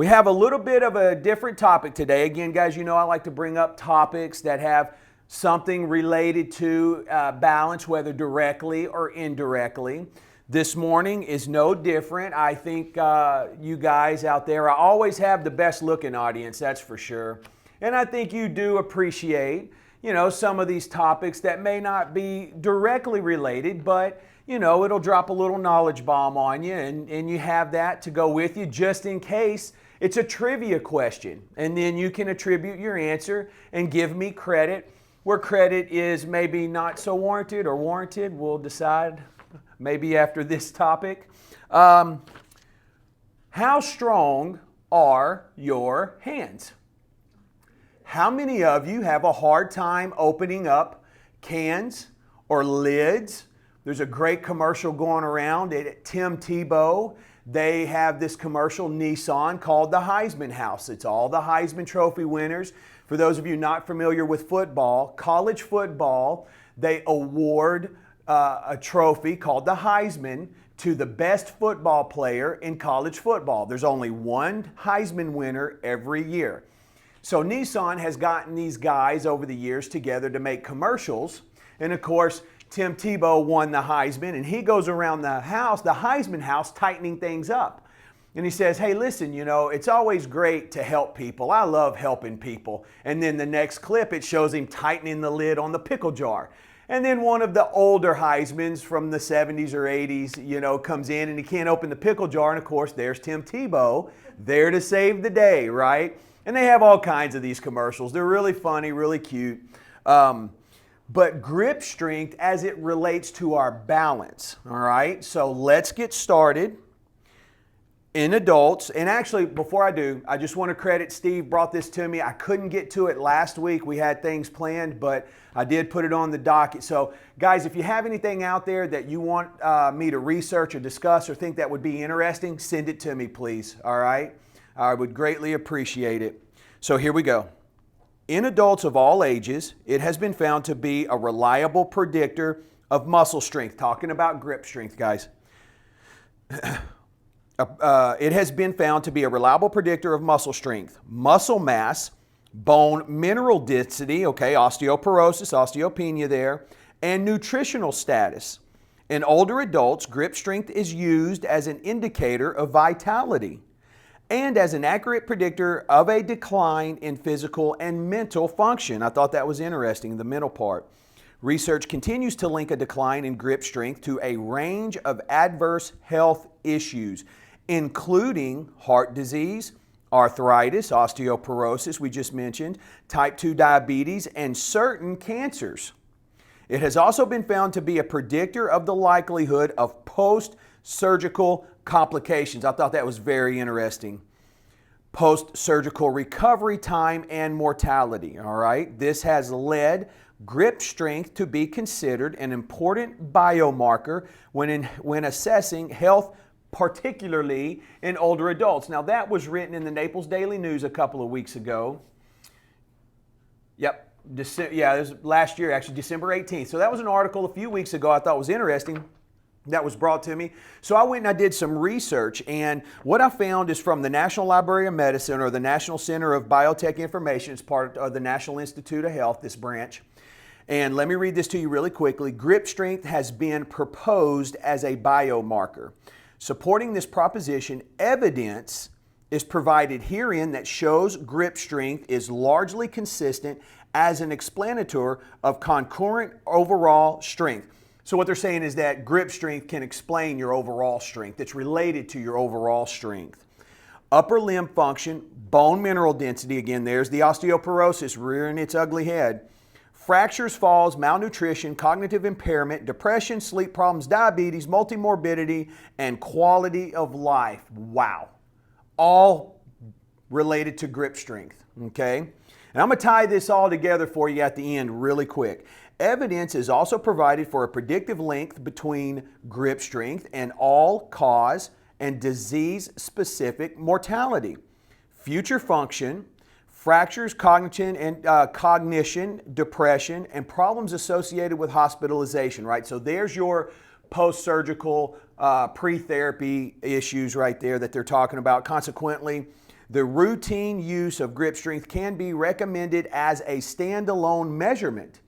We have a little bit of a different topic today. Again, guys, you know I like to bring up topics that have something related to balance, whether directly or indirectly. This morning is no different. I think you guys out there, I always have the best looking audience, that's for sure. And I think you do appreciate, some of these topics that may not be directly related, but it'll drop a little knowledge bomb on you, and you have that to go with you just in case it's a trivia question. And then you can attribute your answer and give me credit where credit is maybe not so warranted or warranted. We'll decide maybe after this topic. How strong are your hands? How many of you have a hard time opening up cans or lids? There's a great commercial going around at Tim Tebow. They have this commercial, Nissan, called the Heisman House. It's all the Heisman Trophy winners. For those of you not familiar with football, college football, they award a trophy called the Heisman to the best football player in college football. There's only one Heisman winner every year. So Nissan has gotten these guys over the years together to make commercials. And of course, Tim Tebow won the Heisman, and he goes around the house, the Heisman house, tightening things up. And he says, hey, listen, it's always great to help people. I love helping people. And then the next clip, it shows him tightening the lid on the pickle jar. And then one of the older Heismans from the 70s or 80s, comes in and he can't open the pickle jar. And of course, there's Tim Tebow there to save the day, right? And they have all kinds of these commercials. They're really funny, really cute. But grip strength as it relates to our balance, all right? So let's get started. In adults, and actually before I do, I just want to credit Steve brought this to me. I couldn't get to it last week. We had things planned, but I did put it on the docket. So guys, if you have anything out there that you want me to research or discuss or think that would be interesting, send it to me, please, all right? I would greatly appreciate it. So here we go. In adults of all ages, it has been found to be a reliable predictor of muscle strength. Talking about grip strength, guys. It has been found to be a reliable predictor of muscle strength, muscle mass, bone mineral density, osteoporosis, osteopenia there, and nutritional status. In older adults, grip strength is used as an indicator of vitality and as an accurate predictor of a decline in physical and mental function. I thought that was interesting, the mental part. Research continues to link a decline in grip strength to a range of adverse health issues, including heart disease, arthritis, osteoporosis, we just mentioned, type 2 diabetes, and certain cancers. It has also been found to be a predictor of the likelihood of post-surgical complications. I thought that was very interesting. Post-surgical recovery time and mortality, all right? This has led grip strength to be considered an important biomarker when assessing health, particularly in older adults. Now that was written in the Naples Daily News a couple of weeks ago. Yep. It was last year, actually, December 18th. So that was an article a few weeks ago I thought was interesting that was brought to me. So I went and I did some research, and what I found is from the National Library of Medicine, or the National Center of Biotech Information. It's part of the National Institute of Health, this branch. And let me read this to you really quickly. Grip strength has been proposed as a biomarker. Supporting this proposition, evidence is provided herein that shows grip strength is largely consistent as an explanator of concurrent overall strength. So what they're saying is that grip strength can explain your overall strength. It's related to your overall strength. Upper limb function, bone mineral density, again, there's the osteoporosis rearing its ugly head. Fractures, falls, malnutrition, cognitive impairment, depression, sleep problems, diabetes, multimorbidity, and quality of life. Wow. All related to grip strength, okay? And I'm going to tie this all together for you at the end really quick. Evidence is also provided for a predictive link between grip strength and all-cause and disease-specific mortality, future function, fractures, cognition, depression, and problems associated with hospitalization, right? So there's your post-surgical pre-therapy issues right there that they're talking about. Consequently, the routine use of grip strength can be recommended as a standalone measurement.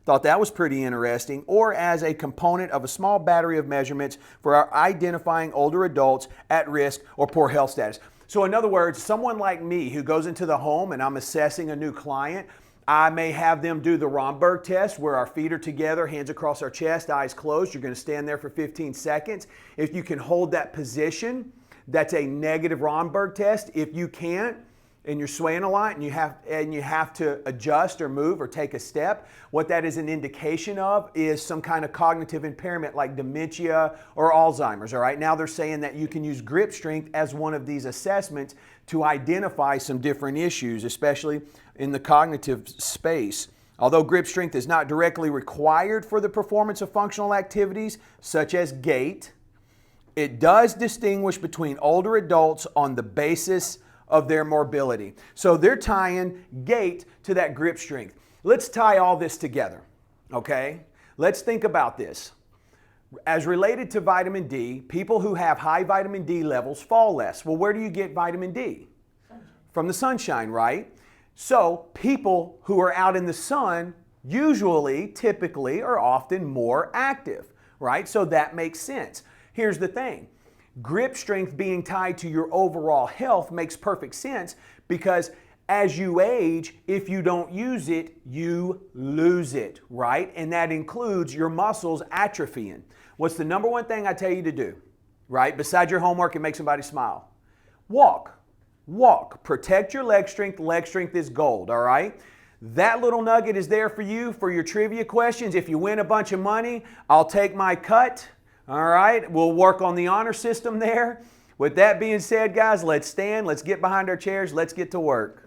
Thought that was pretty interesting, or as a component of a small battery of measurements for identifying older adults at risk or poor health status. So in other words, someone like me who goes into the home and I'm assessing a new client, I may have them do the Romberg test where our feet are together, hands across our chest, eyes closed. You're going to stand there for 15 seconds. If you can hold that position, that's a negative Romberg test. If you can't, and you're swaying a lot and you have to adjust or move or take a step, what that is an indication of is some kind of cognitive impairment like dementia or Alzheimer's. All right, now they're saying that you can use grip strength as one of these assessments to identify some different issues, especially in the cognitive space. Although grip strength is not directly required for the performance of functional activities such as gait, it does distinguish between older adults on the basis of their mobility. So they're tying gait to that grip strength. Let's tie all this together, okay? Let's think about this. As related to vitamin D, people who have high vitamin D levels fall less. Well, where do you get vitamin D? From the sunshine, right? So people who are out in the sun usually, typically, are often more active, right? So that makes sense. Here's the thing. Grip strength being tied to your overall health makes perfect sense because as you age, if you don't use it, you lose it, right? And that includes your muscles atrophying. What's the number one thing I tell you to do, right? Besides your homework and make somebody smile. Walk. Walk. Protect your leg strength. Leg strength is gold, all right? That little nugget is there for you for your trivia questions. If you win a bunch of money, I'll take my cut. All right, we'll work on the honor system there. With that being said, guys, let's stand, let's get behind our chairs, let's get to work.